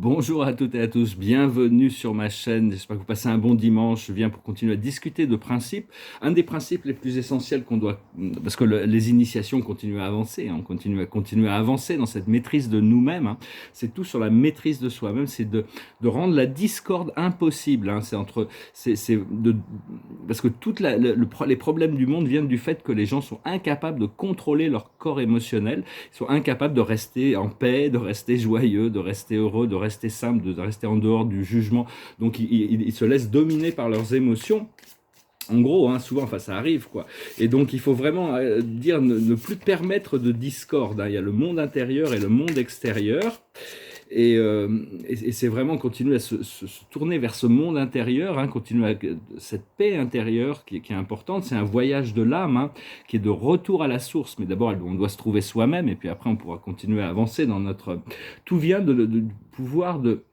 Bonjour à toutes et à tous, bienvenue sur ma chaîne, j'espère que vous passez un bon dimanche. Je viens pour continuer à discuter de principes, un des principes les plus essentiels qu'on doit, parce que les initiations continuent à avancer, hein, on continue à avancer dans cette maîtrise de nous-mêmes, hein. C'est tout sur la maîtrise de soi-même, c'est de rendre la discorde impossible, hein. Parce que les problèmes du monde viennent du fait que les gens sont incapables de contrôler leur corps émotionnel, ils sont incapables de rester en paix, de rester joyeux, de rester heureux, de rester simple, de rester en dehors du jugement. Donc ils se laissent dominer par leurs émotions. En gros, hein, souvent, enfin, ça arrive, quoi. Et donc, il faut vraiment dire ne plus permettre de discorde, hein. Il y a le monde intérieur et le monde extérieur. Et c'est vraiment continuer à se tourner vers ce monde intérieur, hein, continuer à cette paix intérieure qui est importante. C'est un voyage de l'âme, hein, qui est de retour à la source. Mais d'abord, on doit se trouver soi-même, et puis après, on pourra continuer à avancer dans notre... Tout vient du pouvoir de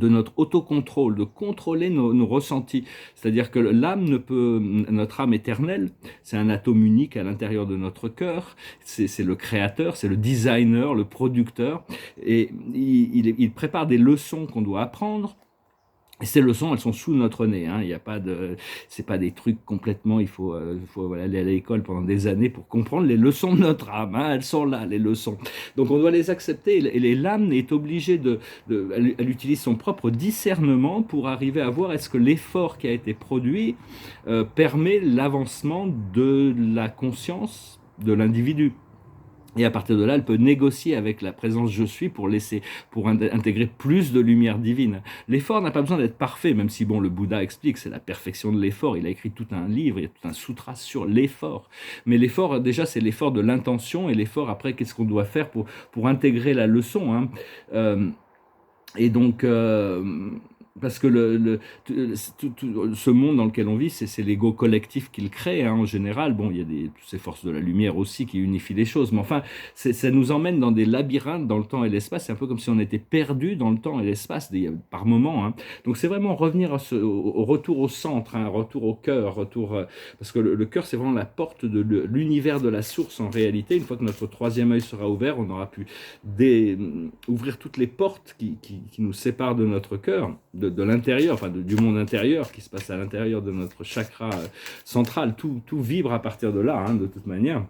notre autocontrôle, de contrôler nos ressentis. C'est-à-dire que l'âme ne peut, notre âme éternelle, c'est un atome unique à l'intérieur de notre cœur, c'est le créateur, c'est le designer, le producteur, et il prépare des leçons qu'on doit apprendre. Et ces leçons, elles sont sous notre nez, hein. Il y a pas de, c'est pas des trucs complètement. Il faut voilà, aller à l'école pendant des années pour comprendre les leçons de notre âme, hein. Elles sont là, les leçons. Donc on doit les accepter. Et l'âme est obligée elle utilise son propre discernement pour arriver à voir est-ce que l'effort qui a été produit permet l'avancement de la conscience de l'individu. Et à partir de là, elle peut négocier avec la présence je suis pour intégrer plus de lumière divine. L'effort n'a pas besoin d'être parfait, même si bon, le Bouddha explique, c'est la perfection de l'effort. Il a écrit tout un livre, il y a tout un sutra sur l'effort. Mais l'effort, déjà, c'est l'effort de l'intention, et l'effort après, qu'est-ce qu'on doit faire pour intégrer la leçon, hein. Euh, et donc, parce que ce monde dans lequel on vit, c'est l'ego collectif qui le crée, hein, en général. Bon, il y a toutes ces forces de la lumière aussi qui unifient les choses, mais enfin, ça nous emmène dans des labyrinthes dans le temps et l'espace. C'est un peu comme si on était perdu dans le temps et l'espace par moment, hein. Donc c'est vraiment revenir au retour au centre, hein, retour au cœur, parce que le cœur, c'est vraiment la porte de l'univers de la source en réalité. Une fois que notre troisième œil sera ouvert, on aura pu ouvrir toutes les portes qui nous séparent de notre cœur, de l'intérieur, enfin du monde intérieur qui se passe à l'intérieur de notre chakra central. Tout vibre à partir de là, hein, de toute manière.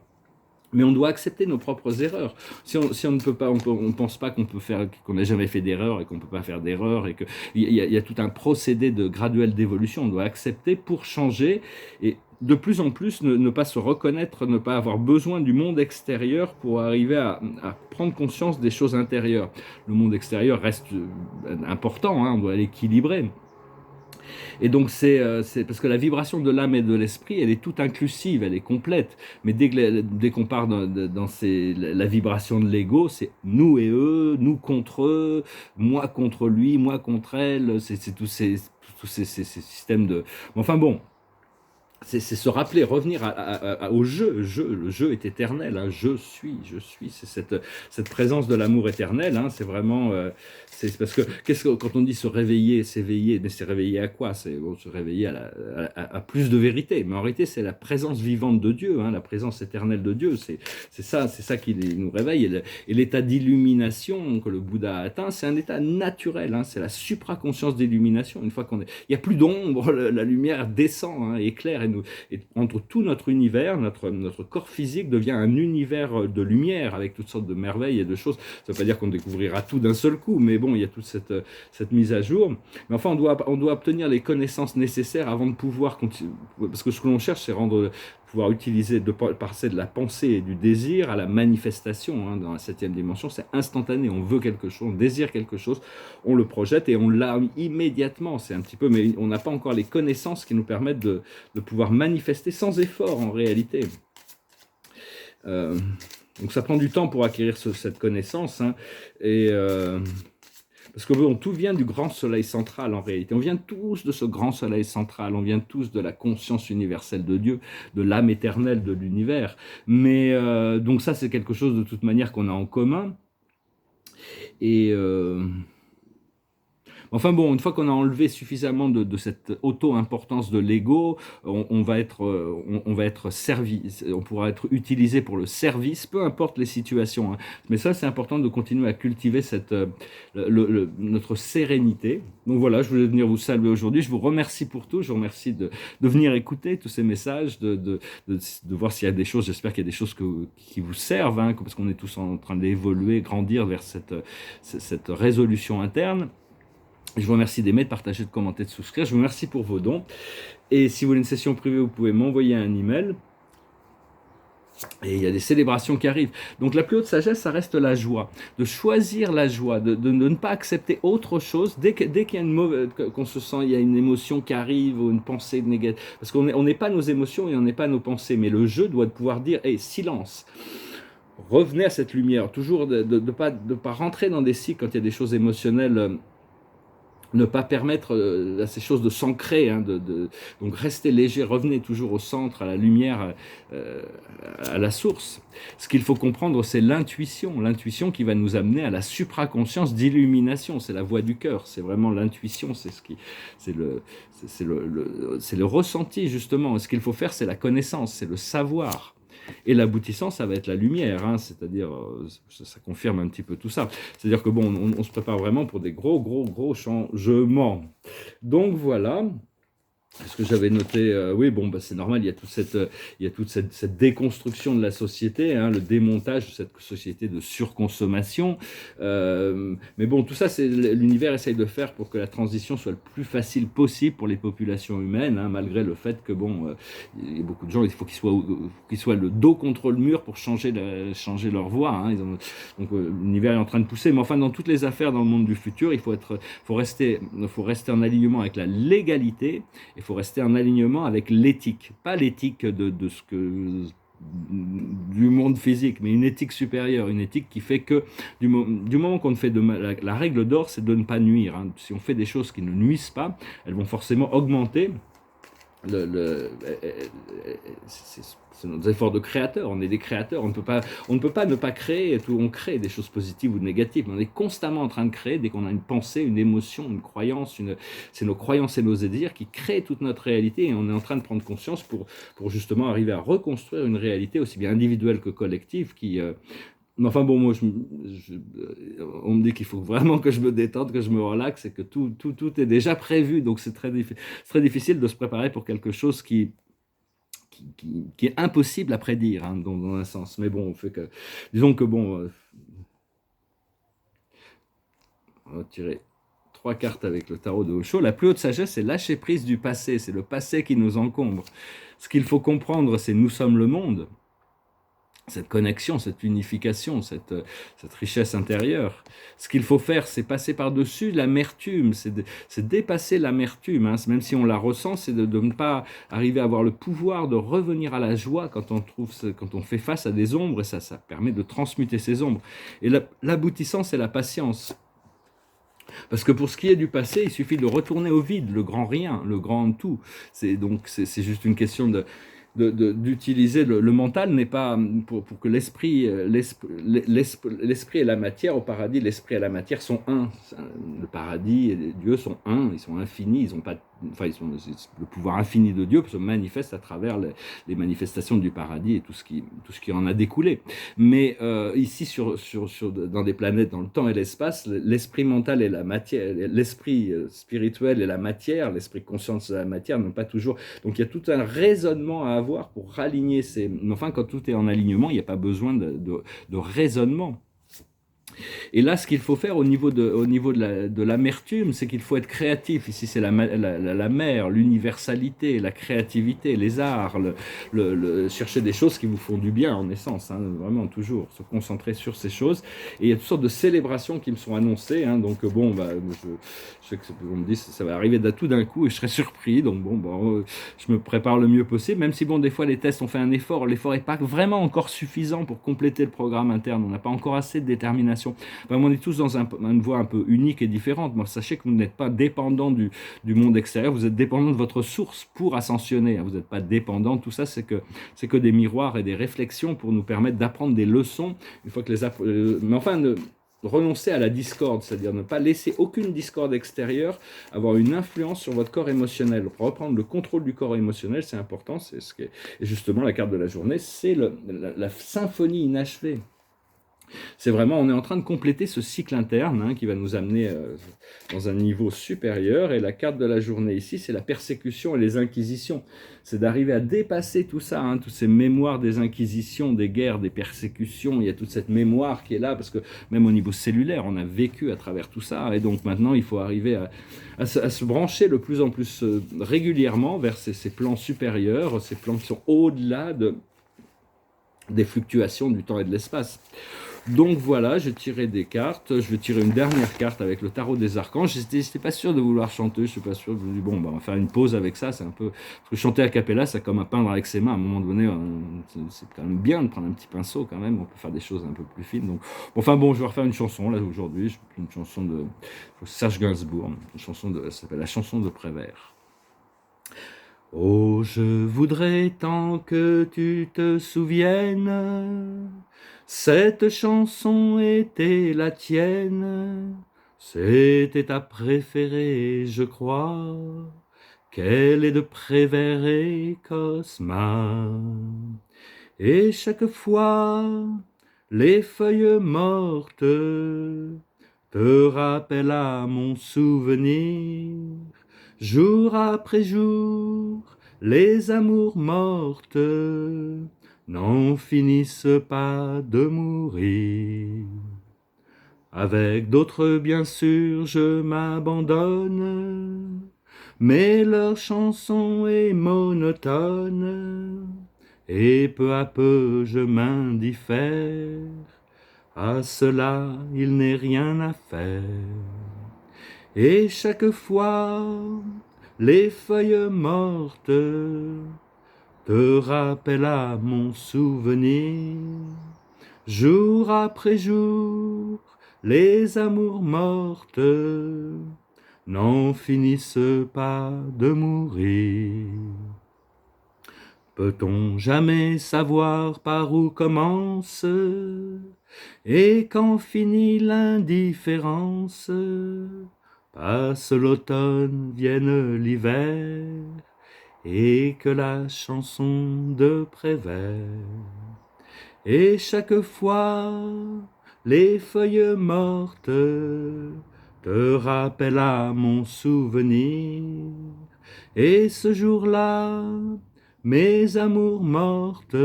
Mais on doit accepter nos propres erreurs. Si on ne peut pas, on pense pas qu'on n'a jamais fait d'erreur et qu'on peut pas faire d'erreur, et que il y a tout un procédé de graduel d'évolution. On doit accepter pour changer, et de plus en plus ne pas se reconnaître, ne pas avoir besoin du monde extérieur pour arriver à prendre conscience des choses intérieures. Le monde extérieur reste important, hein, on doit l'équilibrer. Et donc c'est parce que la vibration de l'âme et de l'esprit, elle est toute inclusive, elle est complète. Mais dès qu'on part dans la vibration de l'ego, c'est nous et eux, nous contre eux, moi contre lui, moi contre elle. C'est tous ces systèmes de. Enfin bon. C'est se rappeler, revenir au jeu. Le jeu est éternel, hein. Je suis. C'est cette présence de l'amour éternel, hein. C'est vraiment. C'est parce que, quand on dit se réveiller, s'éveiller, mais c'est réveiller à quoi? C'est se réveiller à plus de vérité. Mais en réalité, c'est la présence vivante de Dieu, hein, la présence éternelle de Dieu. C'est ça qui nous réveille. Et l'état d'illumination que le Bouddha a atteint, c'est un état naturel, hein. C'est la supraconscience d'illumination. Une fois il n'y a plus d'ombre, la lumière descend, hein, éclaire. Et entre tout notre univers, notre corps physique devient un univers de lumière avec toutes sortes de merveilles et de choses. Ça ne veut pas dire qu'on découvrira tout d'un seul coup, mais bon, il y a toute cette mise à jour. Mais enfin, on doit obtenir les connaissances nécessaires avant de pouvoir continuer. Parce que ce que l'on cherche, c'est pouvoir utiliser, passer de la pensée et du désir à la manifestation, hein, dans la 7e dimension. C'est instantané, on veut quelque chose, on désire quelque chose, on le projette et on l'a immédiatement. C'est un petit peu, mais on n'a pas encore les connaissances qui nous permettent de pouvoir manifester sans effort en réalité. Donc ça prend du temps pour acquérir cette connaissance, hein, parce que bon, tout vient du grand soleil central en réalité. On vient tous de ce grand soleil central, on vient tous de la conscience universelle de Dieu, de l'âme éternelle de l'univers. Mais donc ça, c'est quelque chose de toute manière qu'on a en commun. Et Enfin bon, une fois qu'on a enlevé suffisamment de cette auto-importance de l'ego, on va être servi, on pourra être utilisé pour le service, peu importe les situations, hein. Mais ça, c'est important de continuer à cultiver notre sérénité. Donc voilà, je voulais venir vous saluer aujourd'hui. Je vous remercie pour tout. Je vous remercie de venir écouter tous ces messages, de voir s'il y a des choses. J'espère qu'il y a des choses qui vous servent, hein, parce qu'on est tous en train d'évoluer, grandir vers cette résolution interne. Je vous remercie d'aimer, de partager, de commenter, de souscrire. Je vous remercie pour vos dons. Et si vous voulez une session privée, vous pouvez m'envoyer un email. Et il y a des célébrations qui arrivent. Donc la plus haute sagesse, ça reste la joie. De choisir la joie, de ne pas accepter autre chose. Dès qu'il y a une mauvaise, qu'on se sent, il y a une émotion qui arrive ou une pensée négative. Parce qu'on n'est pas nos émotions et on n'est pas nos pensées. Mais le jeu doit pouvoir dire, hey, silence. Revenez à cette lumière. Toujours de ne pas rentrer dans des cycles quand il y a des choses émotionnelles. Ne pas permettre à ces choses de s'ancrer, hein, donc restez léger, revenez toujours au centre, à la lumière, à la source. Ce qu'il faut comprendre, c'est l'intuition qui va nous amener à la supraconscience d'illumination, c'est la voix du cœur, c'est vraiment l'intuition, c'est le ressenti justement. Ce qu'il faut faire, c'est la connaissance, c'est le savoir. Et l'aboutissant, ça va être la lumière, hein, c'est-à-dire, ça confirme un petit peu tout ça. C'est-à-dire que bon, on se prépare vraiment pour des gros changements. Donc voilà. Ce que j'avais noté, oui, bon, bah, c'est normal, il y a toute cette déconstruction de la société, hein, le démontage de cette société de surconsommation. Mais bon, tout ça, l'univers essaye de faire pour que la transition soit le plus facile possible pour les populations humaines, hein, malgré le fait que, bon, il y a beaucoup de gens, il faut qu'ils soient le dos contre le mur pour changer leur voie. Hein. Donc l'univers est en train de pousser, mais enfin, dans toutes les affaires dans le monde du futur, il faut rester en alignement avec la légalité. Il faut rester en alignement avec l'éthique, pas l'éthique de ce que du monde physique, mais une éthique supérieure, une éthique qui fait que du moment qu'on ne fait de mal, la règle d'or, c'est de ne pas nuire. Hein. Si on fait des choses qui ne nuisent pas, elles vont forcément augmenter c'est nos efforts de créateurs, on est des créateurs, on ne peut pas ne pas créer, on crée des choses positives ou négatives, on est constamment en train de créer dès qu'on a une pensée, une émotion, une croyance, c'est nos croyances et nos désirs qui créent toute notre réalité et on est en train de prendre conscience pour justement arriver à reconstruire une réalité aussi bien individuelle que collective qui... Mais enfin bon, moi, on me dit qu'il faut vraiment que je me détende, que je me relaxe et que tout est déjà prévu. Donc c'est très difficile de se préparer pour quelque chose qui est impossible à prédire, hein, dans un sens. Mais bon, disons que bon, on va tirer 3 cartes avec le tarot de Osho. La plus haute sagesse, c'est lâcher prise du passé. C'est le passé qui nous encombre. Ce qu'il faut comprendre, c'est nous sommes le monde. Cette connexion, cette unification, cette richesse intérieure. Ce qu'il faut faire, c'est passer par-dessus l'amertume, c'est dépasser l'amertume, hein. Même si on la ressent, c'est de ne pas arriver à avoir le pouvoir de revenir à la joie quand on fait face à des ombres, et ça permet de transmuter ces ombres. Et l'aboutissant, c'est la patience. Parce que pour ce qui est du passé, il suffit de retourner au vide, le grand rien, le grand tout. C'est juste une question d'utiliser le mental n'est pas pour que l'esprit et la matière au paradis, l'esprit et la matière sont un. Le paradis et Dieu sont un, ils sont infinis, ils ont pas, enfin le pouvoir infini de Dieu se manifeste à travers les manifestations du paradis et tout ce qui en a découlé. Mais ici dans des planètes dans le temps et l'espace, l'esprit mental et la matière, l'esprit spirituel et la matière, l'esprit conscience de la matière n'ont pas toujours. Donc il y a tout un raisonnement à avoir pour raligner ces... Mais enfin, quand tout est en alignement, il n'y a pas besoin de raisonnement. Et là, ce qu'il faut faire au niveau de l'amertume, c'est qu'il faut être créatif. Ici, c'est la mer, l'universalité, la créativité, les arts, chercher des choses qui vous font du bien, en essence, hein, vraiment toujours se concentrer sur ces choses. Et il y a toutes sortes de célébrations qui me sont annoncées, hein, donc bon, bah, je sais que on me dit ça va arriver tout d'un coup et je serai surpris, donc bon, je me prépare le mieux possible, même si bon, des fois les tests ont fait un effort, l'effort n'est pas vraiment encore suffisant pour compléter le programme interne, on n'a pas encore assez de détermination. Enfin, on est tous dans une voie un peu unique et différente. Moi, sachez que vous n'êtes pas dépendant du monde extérieur, vous êtes dépendant de votre source pour ascensionner. Vous n'êtes pas dépendant. Tout ça, c'est que des miroirs et des réflexions pour nous permettre d'apprendre des leçons. Une fois que mais enfin, renoncer à la discorde, c'est-à-dire ne pas laisser aucune discorde extérieure avoir une influence sur votre corps émotionnel. Reprendre le contrôle du corps émotionnel, c'est important, c'est ce qui est, et justement la carte de la journée, c'est la symphonie inachevée. C'est vraiment, on est en train de compléter ce cycle interne hein, qui va nous amener dans un niveau supérieur. Et la carte de la journée ici, c'est la persécution et les inquisitions. C'est d'arriver à dépasser tout ça, hein, toutes ces mémoires des inquisitions, des guerres, des persécutions. Il y a toute cette mémoire qui est là, parce que même au niveau cellulaire, on a vécu à travers tout ça. Et donc maintenant, il faut arriver à se brancher de plus en plus régulièrement vers ces plans supérieurs, ces plans qui sont au-delà des fluctuations du temps et de l'espace. Donc voilà, j'ai tiré des cartes, je vais tirer une dernière carte avec le tarot des archanges. J'étais pas sûr de vouloir chanter, je suis pas sûr, je me dis bon, bah, on va faire une pause avec ça, c'est un peu... Parce que chanter a cappella, c'est comme à peindre avec ses mains, à un moment donné, c'est quand même bien de prendre un petit pinceau quand même, on peut faire des choses un peu plus fines. Donc, enfin bon, je vais refaire une chanson là aujourd'hui, une chanson de Serge Gainsbourg, une chanson ça s'appelle La chanson de Prévert. Oh, je voudrais tant que tu te souviennes, cette chanson était la tienne, c'était ta préférée, je crois, qu'elle est de Prévert et Cosma. Et chaque fois, les feuilles mortes te rappellent à mon souvenir. Jour après jour, les amours mortes n'en finissent pas de mourir. Avec d'autres, bien sûr, je m'abandonne, mais leur chanson est monotone, et peu à peu je m'indiffère. À cela, il n'est rien à faire. Et chaque fois, les feuilles mortes te rappellent à mon souvenir. Jour après jour, les amours mortes n'en finissent pas de mourir. Peut-on jamais savoir par où commence et quand finit l'indifférence? Passe l'automne, vienne l'hiver, et que la chanson de Prévert. Et chaque fois, les feuilles mortes te rappellent à mon souvenir. Et ce jour-là, mes amours mortes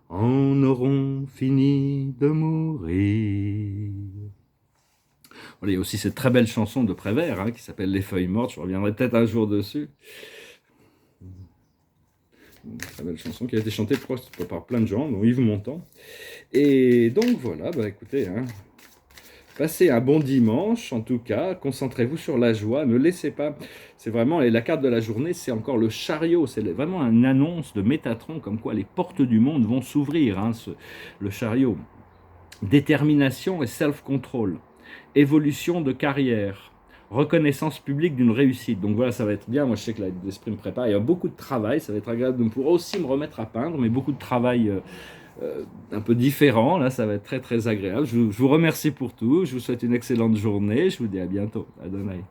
en auront fini de mourir. Voilà, il y a aussi cette très belle chanson de Prévert hein, qui s'appelle Les feuilles mortes, je reviendrai peut-être un jour dessus. Une très belle chanson qui a été chantée par plein de gens, dont Yves Montand. Et donc voilà, bah écoutez, hein, passez un bon dimanche en tout cas, concentrez-vous sur la joie, ne laissez pas, c'est vraiment, et la carte de la journée c'est encore le chariot, c'est vraiment une annonce de Métatron comme quoi les portes du monde vont s'ouvrir, hein, le chariot. Détermination et self-control. Évolution de carrière, reconnaissance publique d'une réussite. Donc voilà, ça va être bien. Moi, je sais que l'esprit me prépare. Il y a beaucoup de travail. Ça va être agréable de pouvoir aussi me remettre à peindre, mais beaucoup de travail un peu différent. Là, ça va être très, très agréable. Je vous remercie pour tout. Je vous souhaite une excellente journée. Je vous dis à bientôt. Adonai.